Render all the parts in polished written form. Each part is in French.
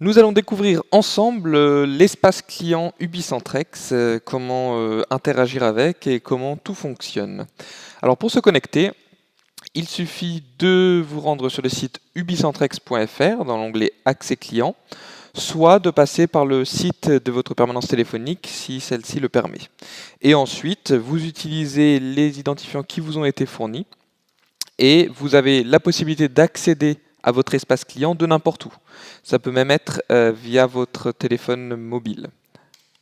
Nous allons découvrir ensemble l'espace client Ubicentrex, comment interagir avec et comment tout fonctionne. Alors pour se connecter, il suffit de vous rendre sur le site ubicentrex.fr dans l'onglet Accès client, soit de passer par le site de votre permanence téléphonique si celle-ci le permet. Et ensuite, vous utilisez les identifiants qui vous ont été fournis et vous avez la possibilité d'accéder à votre espace client de n'importe où. Ça peut même être via votre téléphone mobile.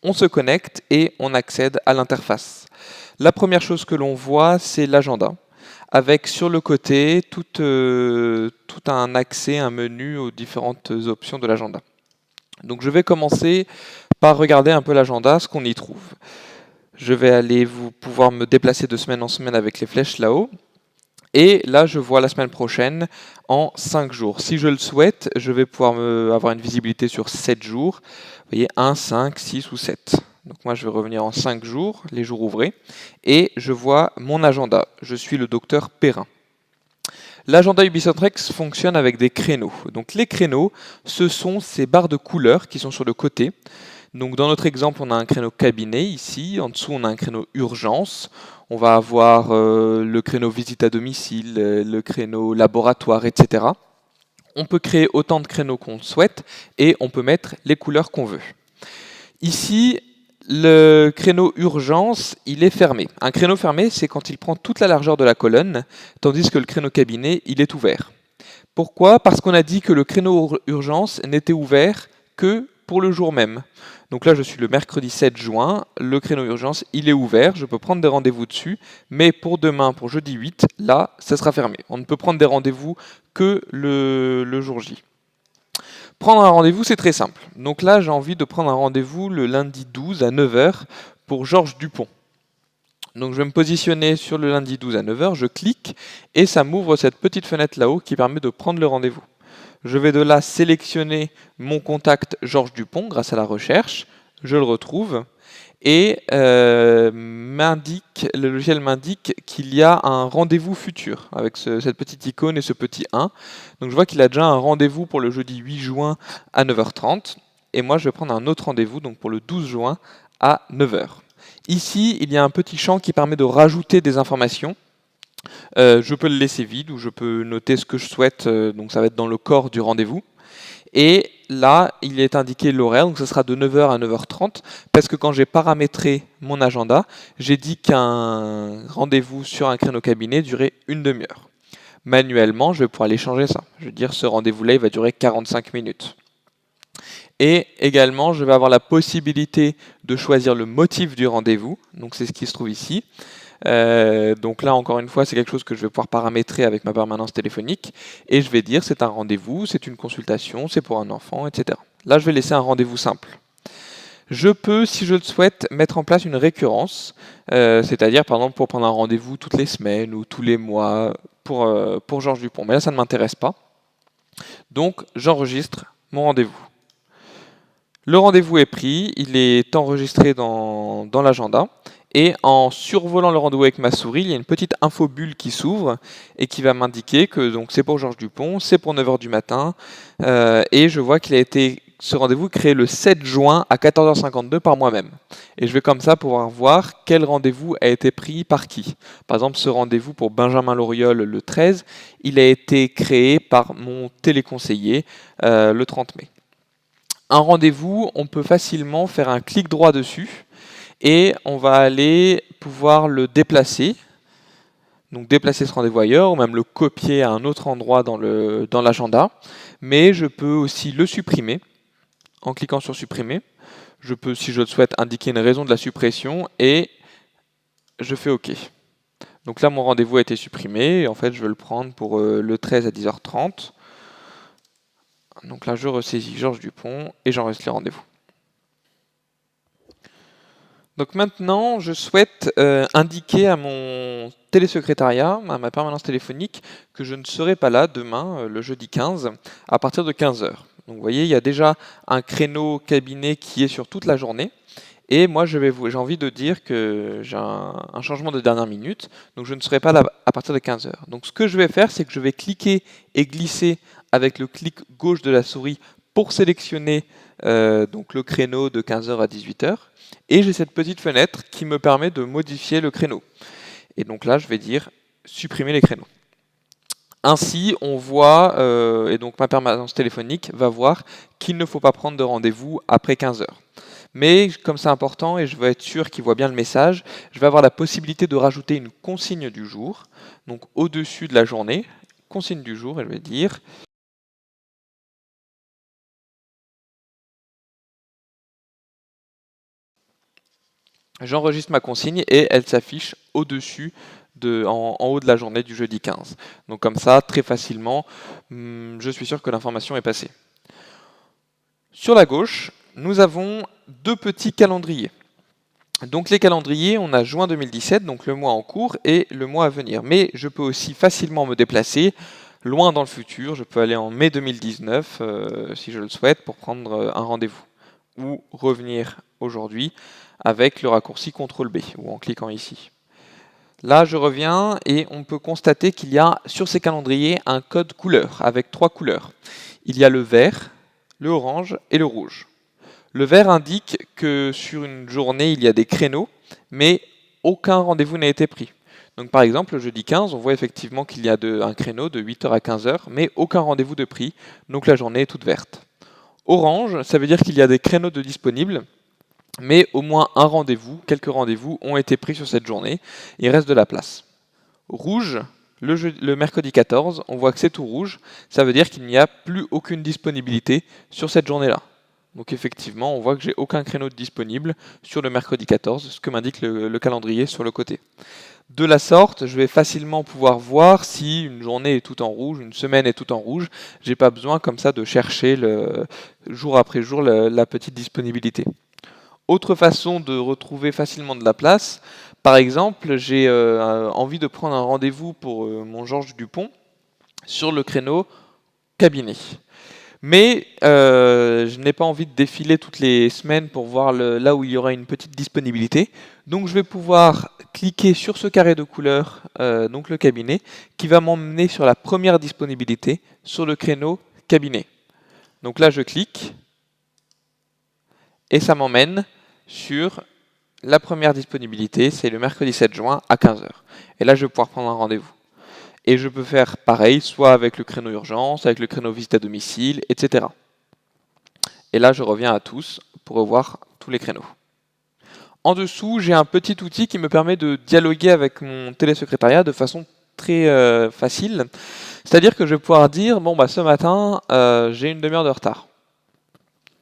On se connecte et on accède à l'interface. La première chose que l'on voit, c'est l'agenda, avec sur le côté tout un accès, un menu aux différentes options de l'agenda. Donc je vais commencer par regarder un peu l'agenda, ce qu'on y trouve. Je vais aller pouvoir me déplacer de semaine en semaine avec les flèches là-haut. Et là, je vois la semaine prochaine en 5 jours. Si je le souhaite, je vais pouvoir avoir une visibilité sur 7 jours. Vous voyez, 1, 5, 6 ou 7. Donc moi, je vais revenir en 5 jours, les jours ouvrés. Et je vois mon agenda. Je suis le docteur Perrin. L'agenda Ubicentrex fonctionne avec des créneaux. Donc les créneaux, ce sont ces barres de couleurs qui sont sur le côté. Donc dans notre exemple, on a un créneau cabinet ici, en dessous on a un créneau urgence, on va avoir le créneau visite à domicile, le créneau laboratoire, etc. On peut créer autant de créneaux qu'on souhaite et on peut mettre les couleurs qu'on veut. Ici, le créneau urgence, il est fermé. Un créneau fermé, c'est quand il prend toute la largeur de la colonne, tandis que le créneau cabinet, il est ouvert. Pourquoi? Parce qu'on a dit que le créneau urgence n'était ouvert que pour le jour même. Donc là, je suis le mercredi 7 juin, le créneau urgence, il est ouvert, je peux prendre des rendez-vous dessus, mais pour demain, pour jeudi 8, là, ça sera fermé. On ne peut prendre des rendez-vous que le jour J. Prendre un rendez-vous, c'est très simple. Donc là, j'ai envie de prendre un rendez-vous le lundi 12 à 9 h pour Georges Dupont. Donc je vais me positionner sur le lundi 12 à 9 h, je clique et ça m'ouvre cette petite fenêtre là-haut qui permet de prendre le rendez-vous. Je vais de là sélectionner mon contact Georges Dupont grâce à la recherche, je le retrouve et le logiciel m'indique qu'il y a un rendez-vous futur avec cette petite icône et ce petit 1. Donc je vois qu'il a déjà un rendez-vous pour le jeudi 8 juin à 9 h 30 et moi je vais prendre un autre rendez-vous donc pour le 12 juin à 9 h. Ici, il y a un petit champ qui permet de rajouter des informations. Je peux le laisser vide ou je peux noter ce que je souhaite, donc ça va être dans le corps du rendez-vous. Et là, il est indiqué l'horaire, donc ce sera de 9 h à 9 h 30, parce que quand j'ai paramétré mon agenda, j'ai dit qu'un rendez-vous sur un créneau cabinet durait une demi-heure. Manuellement, je vais pouvoir aller changer ça. Je vais dire ce rendez-vous-là, il va durer 45 minutes. Et également, je vais avoir la possibilité de choisir le motif du rendez-vous, donc c'est ce qui se trouve ici. Donc là, encore une fois, c'est quelque chose que je vais pouvoir paramétrer avec ma permanence téléphonique. Et je vais dire, c'est un rendez-vous, c'est une consultation, c'est pour un enfant, etc. Là, je vais laisser un rendez-vous simple. Je peux, si je le souhaite, mettre en place une récurrence, c'est-à-dire, par exemple, pour prendre un rendez-vous toutes les semaines ou tous les mois pour Georges Dupont. Mais là, ça ne m'intéresse pas. Donc, j'enregistre mon rendez-vous. Le rendez-vous est pris, il est enregistré dans l'agenda. Et en survolant le rendez-vous avec ma souris, il y a une petite info bulle qui s'ouvre et qui va m'indiquer que c'est pour Georges Dupont, c'est pour 9 h du matin. Et je vois qu'il a été, ce rendez-vous, créé le 7 juin à 14 h 52 par moi-même. Et je vais comme ça pouvoir voir quel rendez-vous a été pris par qui. Par exemple, ce rendez-vous pour Benjamin Loriol le 13, il a été créé par mon téléconseiller le 30 mai. Un rendez-vous, on peut facilement faire un clic droit dessus et on va aller pouvoir le déplacer. Donc déplacer ce rendez-vous ailleurs ou même le copier à un autre endroit dans l'agenda. Mais je peux aussi le supprimer en cliquant sur supprimer. Je peux, si je le souhaite, indiquer une raison de la suppression et je fais OK. Donc là, mon rendez-vous a été supprimé et en fait, je vais le prendre pour le 13 à 10 h 30. Donc là, je ressaisis Georges Dupont et j'enregistre le rendez-vous. Donc maintenant, je souhaite indiquer à mon télésecrétariat, à ma permanence téléphonique, que je ne serai pas là demain, le jeudi 15, à partir de 15 h. Donc vous voyez, il y a déjà un créneau cabinet qui est sur toute la journée. Et moi, j'ai envie de dire que j'ai un changement de dernière minute, donc je ne serai pas là à partir de 15 h. Donc ce que je vais faire, c'est que je vais cliquer et glisser avec le clic gauche de la souris pour sélectionner donc le créneau de 15h à 18h. Et j'ai cette petite fenêtre qui me permet de modifier le créneau. Et donc là, je vais dire supprimer les créneaux. Ainsi, on voit, et donc ma permanence téléphonique va voir qu'il ne faut pas prendre de rendez-vous après 15h. Mais comme c'est important et je veux être sûr qu'il voit bien le message, je vais avoir la possibilité de rajouter une consigne du jour, donc au-dessus de la journée, consigne du jour, et je vais dire j'enregistre ma consigne et elle s'affiche au-dessus, en haut de la journée du jeudi 15. Donc comme ça, très facilement, je suis sûr que l'information est passée. Sur la gauche, nous avons deux petits calendriers. Donc les calendriers, on a juin 2017, donc le mois en cours, et le mois à venir. Mais je peux aussi facilement me déplacer loin dans le futur. Je peux aller en mai 2019, si je le souhaite, pour prendre un rendez-vous. Ou revenir aujourd'hui avec le raccourci CTRL-B, ou en cliquant ici. Là, je reviens et on peut constater qu'il y a sur ces calendriers un code couleur, avec 3 couleurs. Il y a le vert, le orange et le rouge. Le vert indique que sur une journée, il y a des créneaux, mais aucun rendez-vous n'a été pris. Donc par exemple, le jeudi 15, on voit effectivement qu'il y a un créneau de 8h à 15h, mais aucun rendez-vous de pris, donc la journée est toute verte. Orange, ça veut dire qu'il y a des créneaux de disponibles, mais au moins un rendez-vous, quelques rendez-vous ont été pris sur cette journée, il reste de la place. Rouge, le mercredi 14, on voit que c'est tout rouge, ça veut dire qu'il n'y a plus aucune disponibilité sur cette journée-là. Donc effectivement, on voit que j'ai aucun créneau disponible sur le mercredi 14, ce que m'indique le calendrier sur le côté. De la sorte, je vais facilement pouvoir voir si une journée est tout en rouge, une semaine est tout en rouge. J'ai pas besoin comme ça de chercher jour après jour la petite disponibilité. Autre façon de retrouver facilement de la place, par exemple, j'ai envie de prendre un rendez-vous pour mon Georges Dupont sur le créneau cabinet. Mais je n'ai pas envie de défiler toutes les semaines pour voir là où il y aura une petite disponibilité. Donc je vais pouvoir cliquer sur ce carré de couleur, donc le cabinet, qui va m'emmener sur la première disponibilité, sur le créneau cabinet. Donc là je clique, et ça m'emmène sur la première disponibilité, c'est le mercredi 7 juin à 15h. Et là je vais pouvoir prendre un rendez-vous. Et je peux faire pareil, soit avec le créneau urgence, avec le créneau visite à domicile, etc. Et là, je reviens à tous pour revoir tous les créneaux. En dessous, j'ai un petit outil qui me permet de dialoguer avec mon télésecrétariat de façon très facile. C'est-à-dire que je vais pouvoir dire, bon, bah, ce matin, j'ai une demi-heure de retard.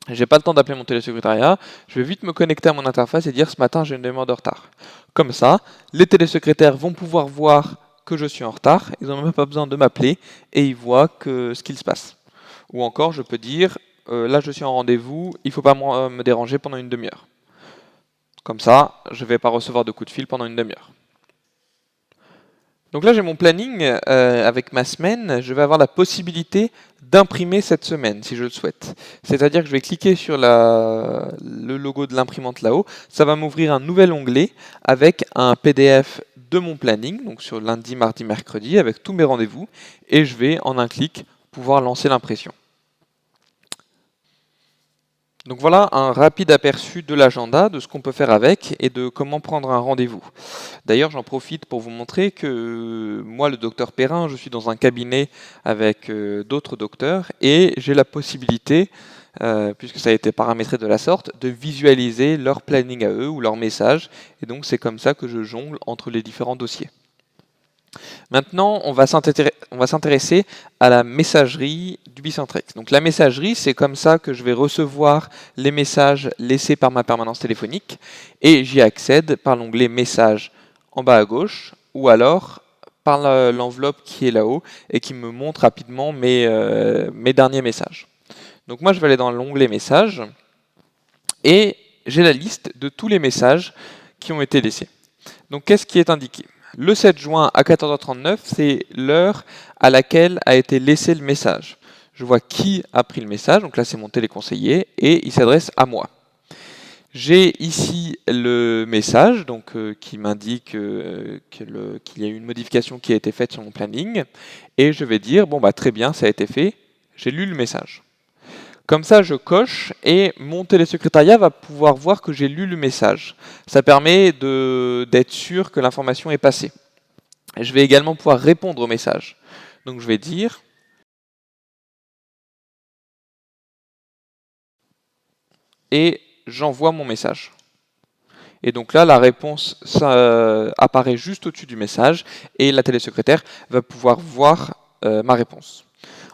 J'ai pas le temps d'appeler mon télésecrétariat, je vais vite me connecter à mon interface et dire, ce matin, j'ai une demi-heure de retard. Comme ça, les télésecrétaires vont pouvoir voir que je suis en retard, ils n'ont même pas besoin de m'appeler et ils voient ce qu'il se passe. Ou encore, je peux dire, là je suis en rendez-vous, il ne faut pas me déranger pendant une demi-heure. Comme ça, je ne vais pas recevoir de coup de fil pendant une demi-heure. Donc là j'ai mon planning avec ma semaine, je vais avoir la possibilité d'imprimer cette semaine si je le souhaite. C'est-à-dire que je vais cliquer sur le logo de l'imprimante là-haut, ça va m'ouvrir un nouvel onglet avec un PDF de mon planning, donc sur lundi, mardi, mercredi, avec tous mes rendez-vous, et je vais en un clic pouvoir lancer l'impression. Donc voilà un rapide aperçu de l'agenda, de ce qu'on peut faire avec et de comment prendre un rendez-vous. D'ailleurs, j'en profite pour vous montrer que moi, le docteur Perrin, je suis dans un cabinet avec d'autres docteurs et j'ai la possibilité, puisque ça a été paramétré de la sorte, de visualiser leur planning à eux ou leur message. Et donc, c'est comme ça que je jongle entre les différents dossiers. Maintenant, on va s'intéresser à la messagerie d'Ubicentrex. Donc la messagerie, c'est comme ça que je vais recevoir les messages laissés par ma permanence téléphonique et j'y accède par l'onglet Messages en bas à gauche ou alors par l'enveloppe qui est là-haut et qui me montre rapidement mes derniers messages. Donc moi, je vais aller dans l'onglet Messages et j'ai la liste de tous les messages qui ont été laissés. Donc qu'est-ce qui est indiqué ? Le 7 juin à 14h39, c'est l'heure à laquelle a été laissé le message. Je vois qui a pris le message, donc là c'est mon téléconseiller, et il s'adresse à moi. J'ai ici le message donc, qui m'indique qu'il y a eu une modification qui a été faite sur mon planning, et je vais dire, bon bah très bien, ça a été fait, j'ai lu le message. Comme ça, je coche et mon télésecrétariat va pouvoir voir que j'ai lu le message. Ça permet d'être sûr que l'information est passée. Je vais également pouvoir répondre au message. Donc je vais dire et j'envoie mon message. Et donc là, la réponse ça, apparaît juste au-dessus du message et la télésecrétaire va pouvoir voir ma réponse.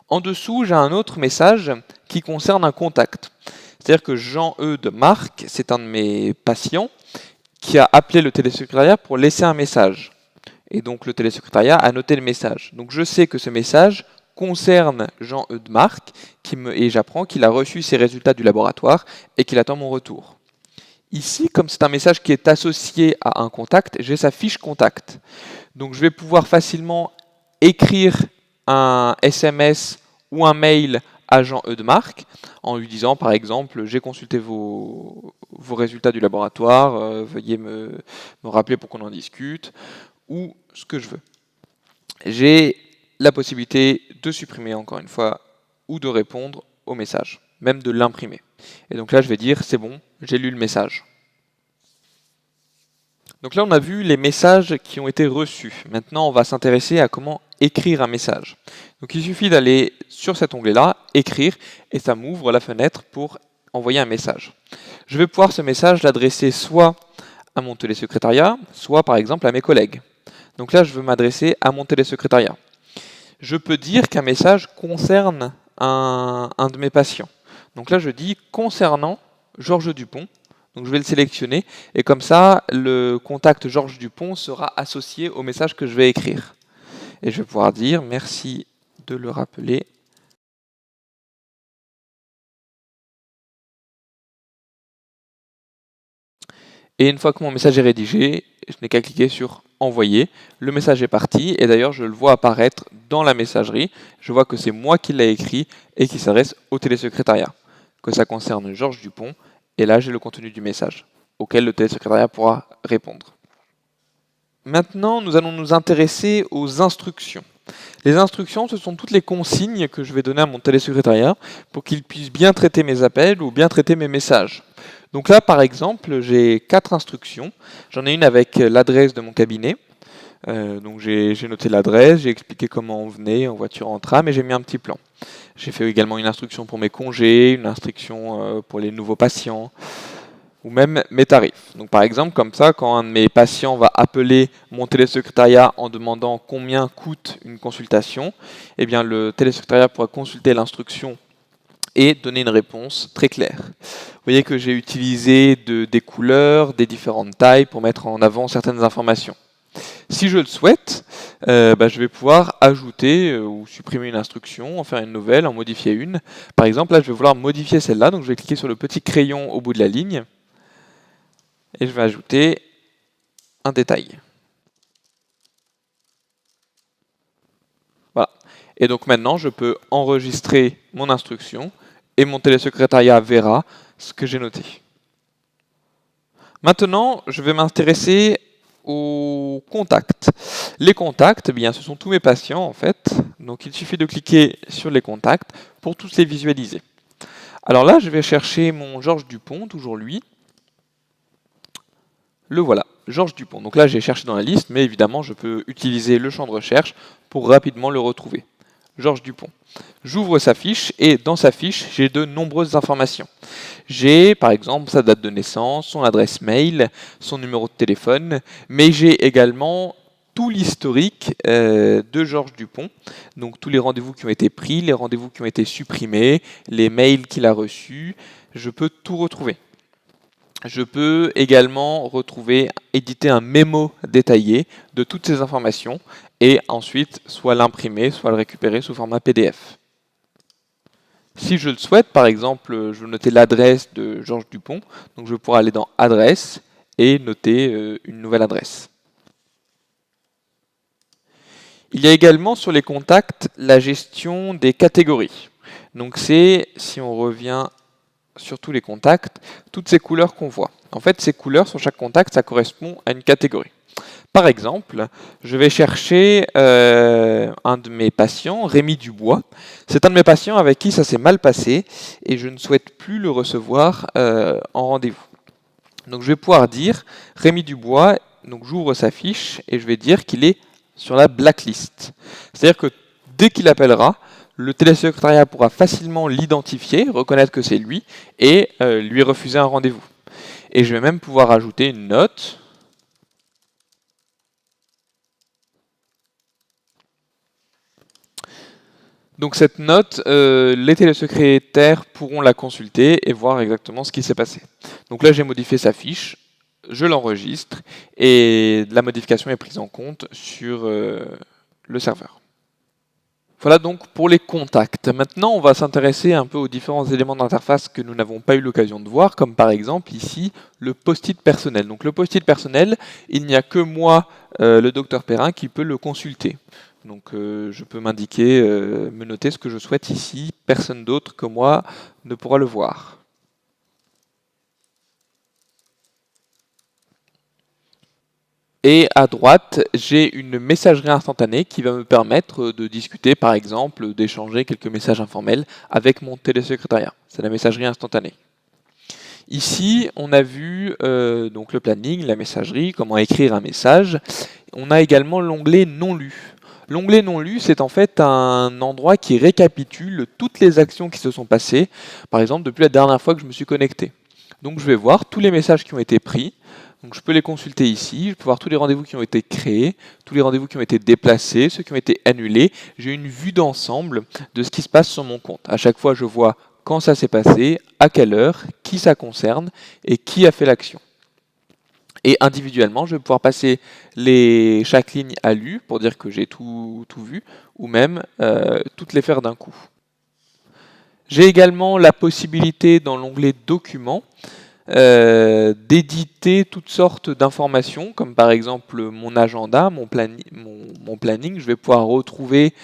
En dessous, j'ai un autre message qui concerne un contact. C'est-à-dire que Jean-Eudes Marc, c'est un de mes patients, qui a appelé le télésecrétariat pour laisser un message. Et donc le télésecrétariat a noté le message. Donc je sais que ce message concerne Jean-Eudes Marc, et j'apprends qu'il a reçu ses résultats du laboratoire et qu'il attend mon retour. Ici, comme c'est un message qui est associé à un contact, j'ai sa fiche contact. Donc je vais pouvoir facilement écrire un SMS ou un mail à Jean-Eudes Marc en lui disant par exemple j'ai consulté vos résultats du laboratoire, veuillez me rappeler pour qu'on en discute, ou ce que je veux. J'ai la possibilité de supprimer encore une fois ou de répondre au message, même de l'imprimer. Et donc là je vais dire c'est bon, j'ai lu le message. Donc là on a vu les messages qui ont été reçus. Maintenant on va s'intéresser à comment écrire un message. Donc il suffit d'aller sur cet onglet-là, écrire, et ça m'ouvre la fenêtre pour envoyer un message. Je vais pouvoir ce message l'adresser soit à mon télésecrétariat, soit par exemple à mes collègues. Donc là je veux m'adresser à mon télésecrétariat. Je peux dire qu'un message concerne un de mes patients. Donc là je dis concernant Georges Dupont. Donc je vais le sélectionner et comme ça le contact Georges Dupont sera associé au message que je vais écrire. Et je vais pouvoir dire merci de le rappeler. Et une fois que mon message est rédigé, je n'ai qu'à cliquer sur envoyer. Le message est parti et d'ailleurs je le vois apparaître dans la messagerie. Je vois que c'est moi qui l'ai écrit et qui s'adresse au télésecrétariat. Que ça concerne Georges Dupont. Et là j'ai le contenu du message auquel le télésecrétariat pourra répondre. Maintenant, nous allons nous intéresser aux instructions. Les instructions, ce sont toutes les consignes que je vais donner à mon télésecrétariat pour qu'il puisse bien traiter mes appels ou bien traiter mes messages. Donc là, par exemple, j'ai 4 instructions. J'en ai une avec l'adresse de mon cabinet. Donc j'ai noté l'adresse, j'ai expliqué comment on venait en voiture, en tram, et j'ai mis un petit plan. J'ai fait également une instruction pour mes congés, une instruction pour les nouveaux patients, ou même mes tarifs. Donc par exemple, comme ça, quand un de mes patients va appeler mon télésecrétariat en demandant combien coûte une consultation, eh bien le télésecrétariat pourra consulter l'instruction et donner une réponse très claire. Vous voyez que j'ai utilisé des couleurs, des différentes tailles pour mettre en avant certaines informations. Si je le souhaite, je vais pouvoir ajouter ou supprimer une instruction, en faire une nouvelle, en modifier une. Par exemple, là, je vais vouloir modifier celle-là, donc je vais cliquer sur le petit crayon au bout de la ligne et je vais ajouter un détail. Voilà. Et donc maintenant, je peux enregistrer mon instruction et mon télésecrétariat verra ce que j'ai noté. Maintenant, je vais m'intéresser aux contacts. Les contacts, eh bien, ce sont tous mes patients en fait. Donc il suffit de cliquer sur les contacts pour tous les visualiser. Alors là, je vais chercher mon Georges Dupont, toujours lui. Le voilà, Georges Dupont. Donc là, j'ai cherché dans la liste, mais évidemment, je peux utiliser le champ de recherche pour rapidement le retrouver. Georges Dupont. J'ouvre sa fiche et dans sa fiche, j'ai de nombreuses informations. J'ai par exemple sa date de naissance, son adresse mail, son numéro de téléphone, mais j'ai également tout l'historique de Georges Dupont, donc tous les rendez-vous qui ont été pris, les rendez-vous qui ont été supprimés, les mails qu'il a reçus, je peux tout retrouver. Je peux également retrouver, éditer un mémo détaillé de toutes ces informations et ensuite soit l'imprimer, soit le récupérer sous format PDF. Si je le souhaite, par exemple, je veux noter l'adresse de Georges Dupont, donc je vais pouvoir aller dans Adresse et noter une nouvelle adresse. Il y a également sur les contacts la gestion des catégories. Donc c'est, si on revient sur tous les contacts, toutes ces couleurs qu'on voit. En fait, ces couleurs sur chaque contact, ça correspond à une catégorie. Par exemple, je vais chercher un de mes patients, Rémi Dubois. C'est un de mes patients avec qui ça s'est mal passé et je ne souhaite plus le recevoir en rendez-vous. Donc je vais pouvoir dire Rémi Dubois, donc j'ouvre sa fiche et je vais dire qu'il est sur la blacklist. C'est-à-dire que dès qu'il appellera, le télésecrétariat pourra facilement l'identifier, reconnaître que c'est lui et lui refuser un rendez-vous. Et je vais même pouvoir ajouter une note. Donc cette note, les télésecrétaires pourront la consulter et voir exactement ce qui s'est passé. Donc là, j'ai modifié sa fiche, je l'enregistre et la modification est prise en compte sur le serveur. Voilà donc pour les contacts. Maintenant, on va s'intéresser un peu aux différents éléments d'interface que nous n'avons pas eu l'occasion de voir, comme par exemple ici le post-it personnel. Donc le post-it personnel, il n'y a que moi, le docteur Perrin, qui peut le consulter. Donc je peux m'indiquer, me noter ce que je souhaite ici, personne d'autre que moi ne pourra le voir. Et à droite, j'ai une messagerie instantanée qui va me permettre de discuter, par exemple, d'échanger quelques messages informels avec mon télésecrétariat. C'est la messagerie instantanée. Ici, on a vu donc le planning, la messagerie, comment écrire un message. On a également l'onglet non lu. L'onglet non lu, c'est en fait un endroit qui récapitule toutes les actions qui se sont passées, par exemple depuis la dernière fois que je me suis connecté. Donc je vais voir tous les messages qui ont été pris. Donc je peux les consulter ici, je peux voir tous les rendez-vous qui ont été créés, tous les rendez-vous qui ont été déplacés, ceux qui ont été annulés. J'ai une vue d'ensemble de ce qui se passe sur mon compte. À chaque fois, je vois quand ça s'est passé, à quelle heure, qui ça concerne et qui a fait l'action. Et individuellement, je vais pouvoir passer chaque ligne à lu pour dire que j'ai tout vu, ou même toutes les faire d'un coup. J'ai également la possibilité dans l'onglet Documents d'éditer toutes sortes d'informations, comme par exemple mon agenda, mon planning. Je vais pouvoir retrouver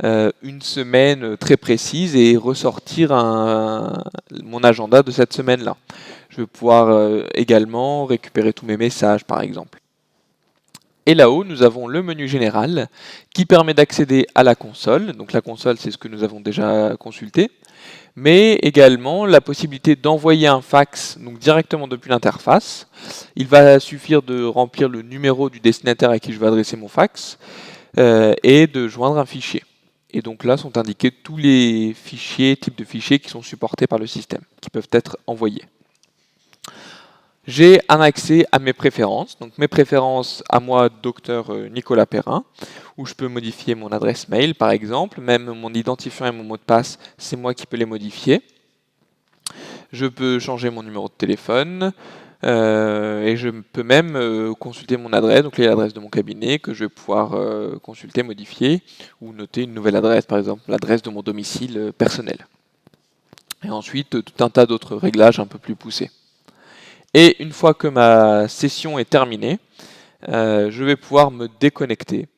une semaine très précise et ressortir mon agenda de cette semaine-là. Je vais pouvoir également récupérer tous mes messages, par exemple. Et là-haut, nous avons le menu général qui permet d'accéder à la console. Donc la console, c'est ce que nous avons déjà consulté. Mais également la possibilité d'envoyer un fax donc directement depuis l'interface. Il va suffire de remplir le numéro du destinataire à qui je vais adresser mon fax et de joindre un fichier. Et donc là sont indiqués tous les types de fichiers qui sont supportés par le système, qui peuvent être envoyés. J'ai un accès à mes préférences, donc mes préférences à moi, docteur Nicolas Perrin, où je peux modifier mon adresse mail par exemple, même mon identifiant et mon mot de passe, c'est moi qui peux les modifier. Je peux changer mon numéro de téléphone et je peux même consulter mon adresse, donc l'adresse de mon cabinet que je vais pouvoir consulter, modifier ou noter une nouvelle adresse, par exemple l'adresse de mon domicile personnel. Et ensuite tout un tas d'autres réglages un peu plus poussés. Et une fois que ma session est terminée, je vais pouvoir me déconnecter